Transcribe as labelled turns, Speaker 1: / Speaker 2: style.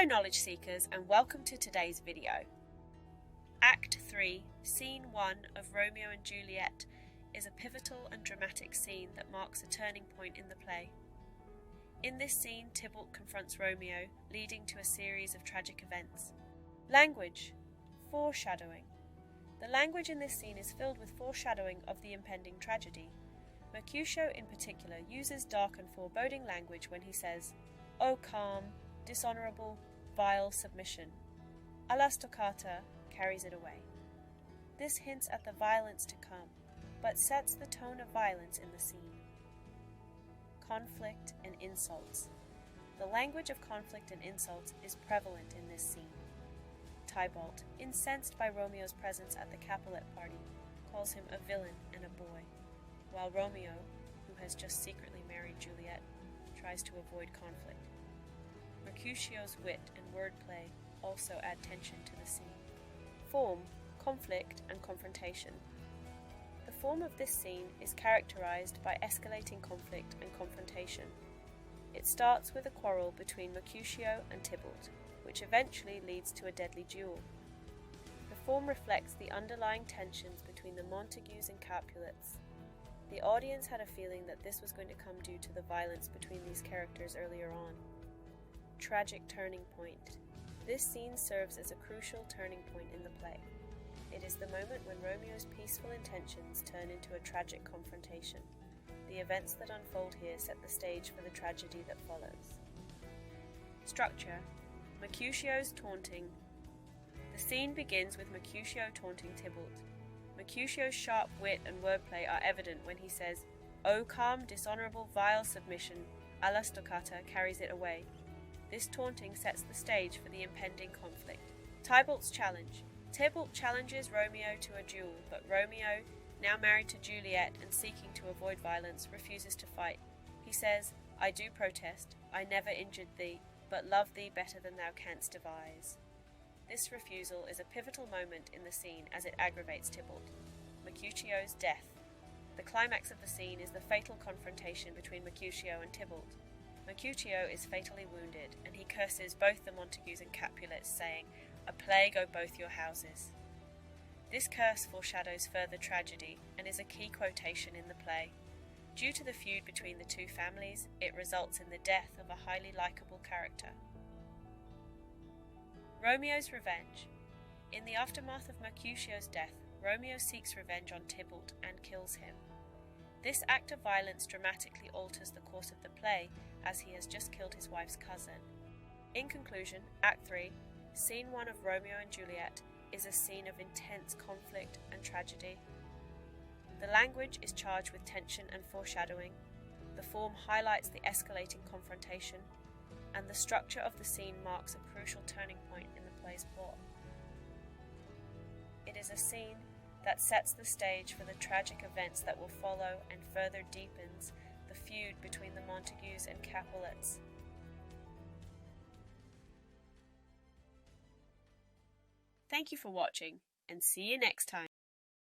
Speaker 1: Hello knowledge seekers and welcome to today's video. Act 3, Scene 1 of Romeo and Juliet is a pivotal and dramatic scene that marks a turning point in the play. In this scene, Tybalt confronts Romeo, leading to a series of tragic events. Language. Foreshadowing. The language in this scene is filled with foreshadowing of the impending tragedy. Mercutio in particular uses dark and foreboding language when he says, "O calm, dishonourable, vile submission. Alla stoccata carries it away." This hints at the violence to come, but sets the tone of violence in the scene. Conflict and insults. The language of conflict and insults is prevalent in this scene. Tybalt, incensed by Romeo's presence at the Capulet party, calls him a villain and a boy, while Romeo, who has just secretly married Juliet, tries to avoid conflict. Mercutio's wit and wordplay also add tension to the scene. Form, conflict, and confrontation. The form of this scene is characterized by escalating conflict and confrontation. It starts with a quarrel between Mercutio and Tybalt, which eventually leads to a deadly duel. The form reflects the underlying tensions between the Montagues and Capulets. The audience had a feeling that this was going to come due to the violence between these characters earlier on. Tragic turning point. This scene serves as a crucial turning point in the play. It is the moment when Romeo's peaceful intentions turn into a tragic confrontation. The events that unfold here set the stage for the tragedy that follows. Structure. Mercutio's taunting. The scene begins with Mercutio taunting Tybalt. Mercutio's sharp wit and wordplay are evident when he says, "O calm, dishonourable, vile submission, alla stoccata carries it away." This taunting sets the stage for the impending conflict. Tybalt's challenge. Tybalt challenges Romeo to a duel, but Romeo, now married to Juliet and seeking to avoid violence, refuses to fight. He says, "I do protest, I never injured thee, but love thee better than thou canst devise." This refusal is a pivotal moment in the scene as it aggravates Tybalt. Mercutio's death. The climax of the scene is the fatal confrontation between Mercutio and Tybalt. Mercutio is fatally wounded, and he curses both the Montagues and Capulets, saying, "A plague o' both your houses." This curse foreshadows further tragedy and is a key quotation in the play. Due to the feud between the two families, it results in the death of a highly likeable character. Romeo's revenge. In the aftermath of Mercutio's death, Romeo seeks revenge on Tybalt and kills him. This act of violence dramatically alters the course of the play, as he has just killed his wife's cousin. In conclusion, Act 3, Scene 1 of Romeo and Juliet, is a scene of intense conflict and tragedy. The language is charged with tension and foreshadowing, the form highlights the escalating confrontation, and the structure of the scene marks a crucial turning point in the play's plot. It is a scene that sets the stage for the tragic events that will follow and further deepens the feud between the Montagues and Capulets. Thank you for watching, and see you next time.